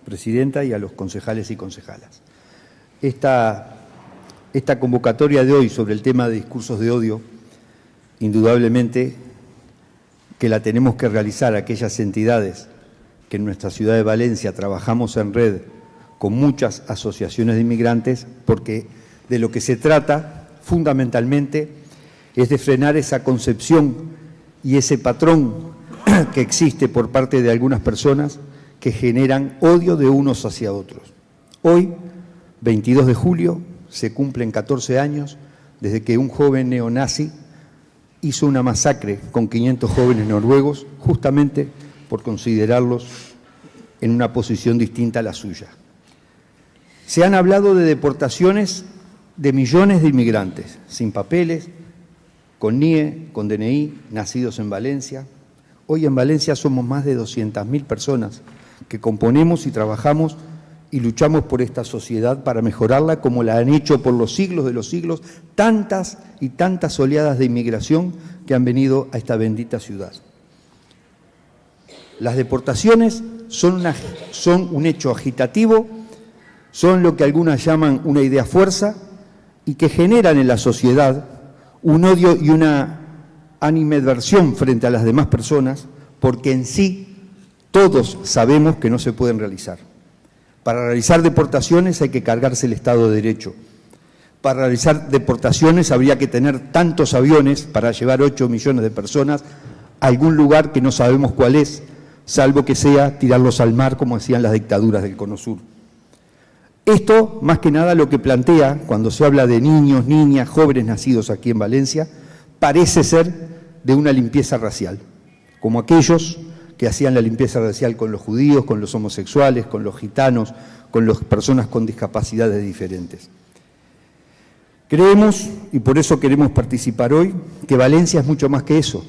presidenta, y a los concejales y concejalas. Esta convocatoria de hoy sobre el tema de discursos de odio, indudablemente que la tenemos que realizar aquellas entidades que en nuestra ciudad de Valencia trabajamos en red con muchas asociaciones de inmigrantes, porque de lo que se trata fundamentalmente es de frenar esa concepción y ese patrón que existe por parte de algunas personas que generan odio de unos hacia otros. Hoy, 22 de julio, se cumplen 14 años desde que un joven neonazi hizo una masacre con 500 jóvenes noruegos, justamente por considerarlos en una posición distinta a la suya. Se han hablado de deportaciones de millones de inmigrantes, sin papeles, con NIE, con DNI, nacidos en Valencia. Hoy en Valencia somos más de 200.000 personas que componemos y trabajamos y luchamos por esta sociedad para mejorarla, como la han hecho por los siglos de los siglos tantas y tantas oleadas de inmigración que han venido a esta bendita ciudad. Las deportaciones son un hecho agitativo, son lo que algunas llaman una idea fuerza y que generan en la sociedad un odio y una animadversión frente a las demás personas, porque en sí todos sabemos que no se pueden realizar. Para realizar deportaciones hay que cargarse el Estado de Derecho. Para realizar deportaciones habría que tener tantos aviones para llevar 8 millones de personas a algún lugar que no sabemos cuál es, salvo que sea tirarlos al mar como hacían las dictaduras del Cono Sur. Esto, más que nada, lo que plantea cuando se habla de niños, niñas, jóvenes nacidos aquí en Valencia, parece ser de una limpieza racial, como aquellos que hacían la limpieza racial con los judíos, con los homosexuales, con los gitanos, con las personas con discapacidades diferentes. Creemos, y por eso queremos participar hoy, que Valencia es mucho más que eso.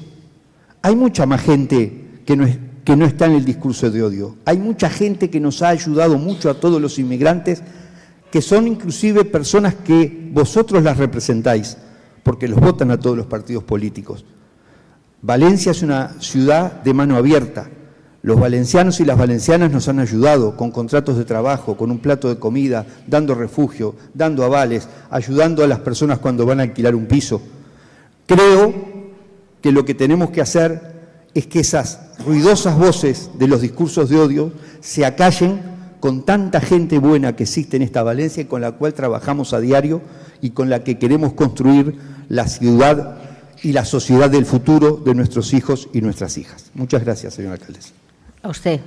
Hay mucha más gente que no está en el discurso de odio. Hay mucha gente que nos ha ayudado mucho a todos los inmigrantes, que son inclusive personas que vosotros las representáis, porque los votan a todos los partidos políticos. Valencia es una ciudad de mano abierta. Los valencianos y las valencianas nos han ayudado con contratos de trabajo, con un plato de comida, dando refugio, dando avales, ayudando a las personas cuando van a alquilar un piso. Creo que lo que tenemos que hacer es que esas ruidosas voces de los discursos de odio se acallen con tanta gente buena que existe en esta Valencia y con la cual trabajamos a diario y con la que queremos construir la ciudad y la sociedad del futuro de nuestros hijos y nuestras hijas. Muchas gracias, señora alcaldesa. A usted.